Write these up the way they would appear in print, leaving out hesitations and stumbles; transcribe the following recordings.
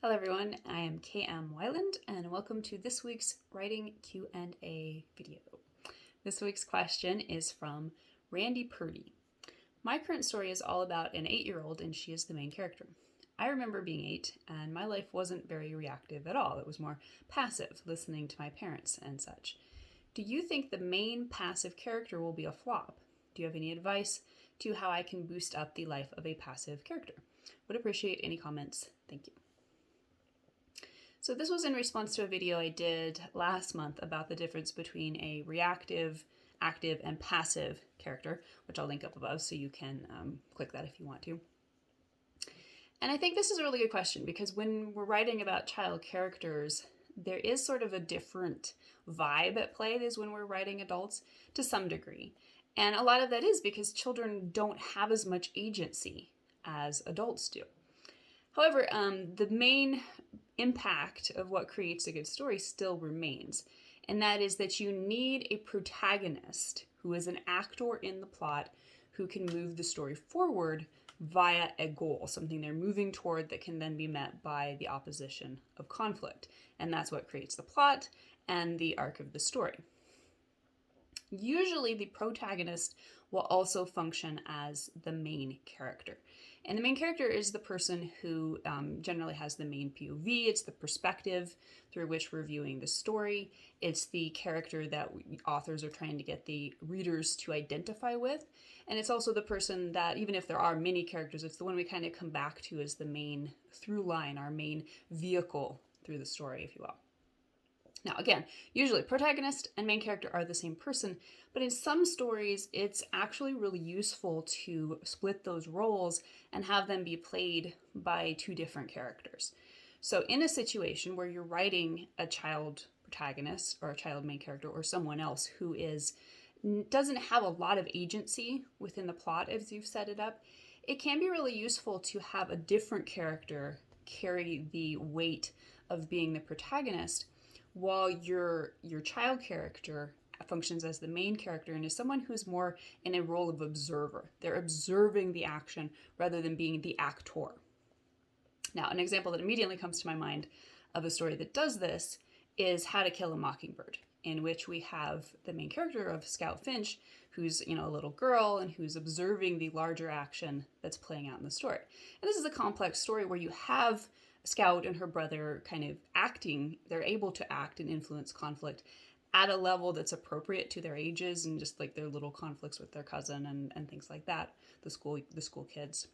Hello everyone, I am KM Weiland and welcome to this week's writing Q&A video. This week's question is from Randy Purdy. My current story is all about an 8-year-old and she is the main character. I remember being 8 and my life wasn't very reactive at all. It was more passive, listening to my parents and such. Do you think the main passive character will be a flop? Do you have any advice to how I can boost up the life of a passive character? Would appreciate any comments. Thank you. So this was in response to a video I did last month about the difference between a reactive, active, and passive character, which I'll link up above so you can click that if you want to. And I think this is a really good question because when we're writing about child characters, there is sort of a different vibe at play as when we're writing adults to some degree. And a lot of that is because children don't have as much agency as adults do. However, the main impact of what creates a good story still remains, and that is that you need a protagonist who is an actor in the plot who can move the story forward via a goal, something they're moving toward that can then be met by the opposition of conflict. And that's what creates the plot and the arc of the story. Usually the protagonist will also function as the main character. And the main character is the person who generally has the main POV. It's the perspective through which we're viewing the story. It's the character that authors are trying to get the readers to identify with. And it's also the person that, even if there are many characters, it's the one we kind of come back to as the main through line, our main vehicle through the story, if you will. Now, again, usually protagonist and main character are the same person, but in some stories, it's actually really useful to split those roles and have them be played by two different characters. So in a situation where you're writing a child protagonist or a child main character or someone else who doesn't have a lot of agency within the plot as you've set it up, it can be really useful to have a different character carry the weight of being the protagonist, while your child character functions as the main character and is someone who's more in a role of observer. They're observing the action rather than being the actor. Now, an example that immediately comes to my mind of a story that does this is How to Kill a Mockingbird, in which we have the main character of Scout Finch, who's a little girl and who's observing the larger action that's playing out in the story. And this is a complex story where you have Scout and her brother kind of acting, they're able to act and influence conflict at a level that's appropriate to their ages and just like their little conflicts with their cousin and things like that, the school kids.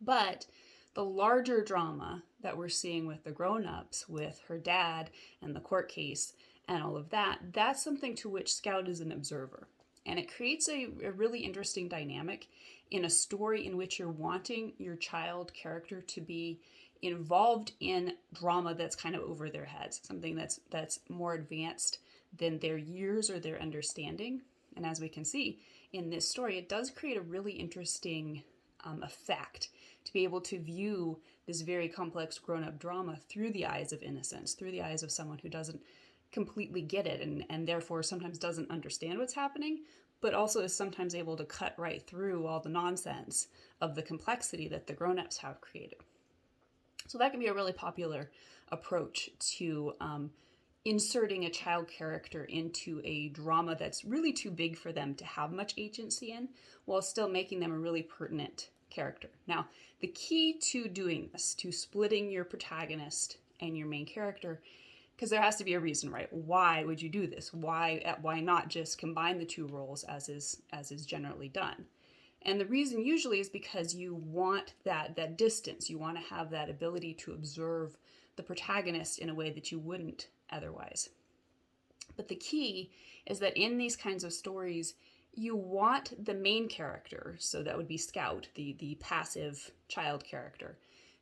But the larger drama that we're seeing with the grown-ups, with her dad and the court case and all of that, that's something to which Scout is an observer. And it creates a really interesting dynamic in a story in which you're wanting your child character to be involved in drama that's kind of over their heads, something that's more advanced than their years or their understanding. And as we can see in this story, it does create a really interesting effect to be able to view this very complex grown-up drama through the eyes of innocence, through the eyes of someone who doesn't completely get it and therefore sometimes doesn't understand what's happening, but also is sometimes able to cut right through all the nonsense of the complexity that the grown-ups have created. So that can be a really popular approach to inserting a child character into a drama that's really too big for them to have much agency in, while still making them a really pertinent character. Now, the key to doing this, to splitting your protagonist and your main character, because there has to be a reason, right? Why would you do this? Why not just combine the two roles as is generally done? And the reason usually is because you want that distance. You want to have that ability to observe the protagonist in a way that you wouldn't otherwise. But the key is that in these kinds of stories, you want the main character, so that would be Scout, the passive child character,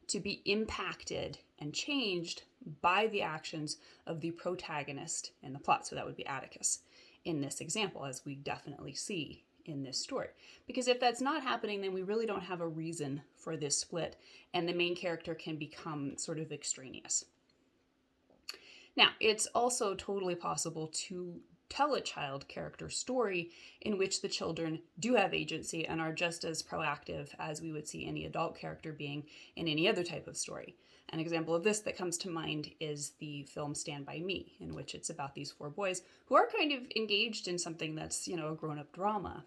to be impacted and changed by the actions of the protagonist in the plot. So that would be Atticus in this example, as we definitely see in this story. Because if that's not happening, then we really don't have a reason for this split, and the main character can become sort of extraneous. Now, it's also totally possible to tell a child character story in which the children do have agency and are just as proactive as we would see any adult character being in any other type of story. An example of this that comes to mind is the film Stand By Me, in which it's about these four boys who are kind of engaged in something that's, a grown-up drama.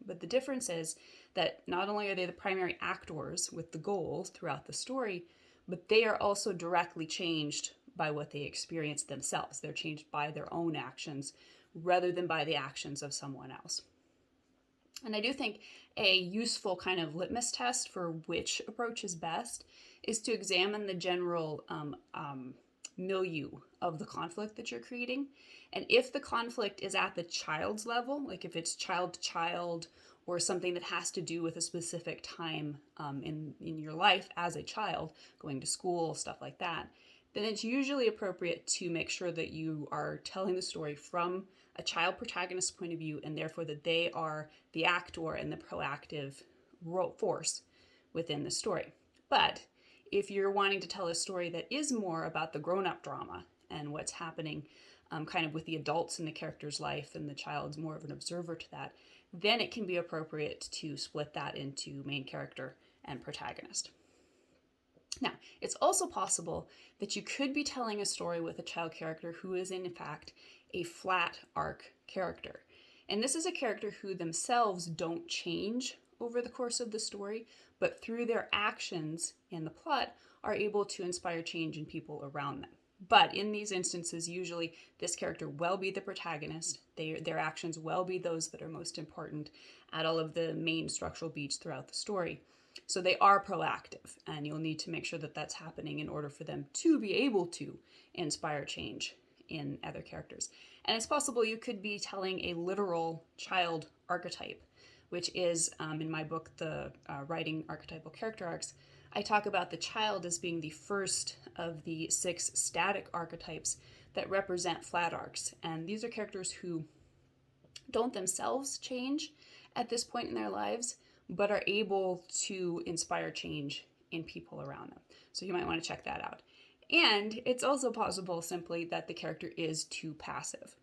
But the difference is that not only are they the primary actors with the goals throughout the story, but they are also directly changed by what they experience themselves. They're changed by their own actions rather than by the actions of someone else. And I do think a useful kind of litmus test for which approach is best is to examine the general milieu of the conflict that you're creating. And if the conflict is at the child's level, like if it's child to child or something that has to do with a specific time in your life as a child, going to school, stuff like that, then it's usually appropriate to make sure that you are telling the story from a child protagonist's point of view, and therefore that they are the actor and the proactive force within the story. But if you're wanting to tell a story that is more about the grown-up drama and what's happening kind of with the adults in the character's life and the child's more of an observer to that, then it can be appropriate to split that into main character and protagonist. Now, it's also possible that you could be telling a story with a child character who is in fact a flat arc character. And this is a character who themselves don't change over the course of the story, but through their actions in the plot are able to inspire change in people around them. But in these instances, usually this character will be the protagonist. Their actions will be those that are most important at all of the main structural beats throughout the story. So they are proactive, and you'll need to make sure that that's happening in order for them to be able to inspire change in other characters. And it's possible you could be telling a literal child archetype, which is, in my book, the Writing Archetypal Character Arcs, I talk about the child as being the first of the 6 static archetypes that represent flat arcs. And these are characters who don't themselves change at this point in their lives, but are able to inspire change in people around them. So you might want to check that out. And it's also possible simply that the character is too passive.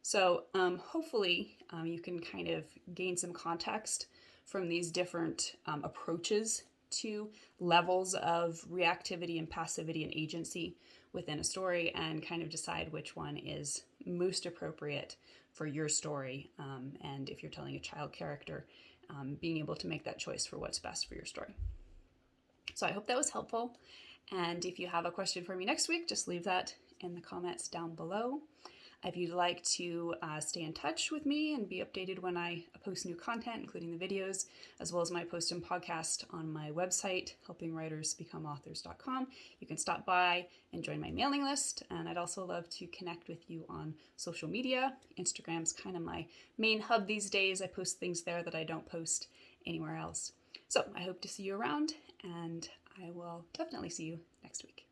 So hopefully you can kind of gain some context from these different approaches to levels of reactivity and passivity and agency within a story, and kind of decide which one is most appropriate for your story. And if you're telling a child character, being able to make that choice for what's best for your story. So I hope that was helpful. And if you have a question for me next week, just leave that in the comments down below. If you'd like to stay in touch with me and be updated when I post new content, including the videos, as well as my post and podcast on my website, helpingwritersbecomeauthors.com, you can stop by and join my mailing list. And I'd also love to connect with you on social media. Instagram's kind of my main hub these days. I post things there that I don't post anywhere else. So I hope to see you around, and I will definitely see you next week.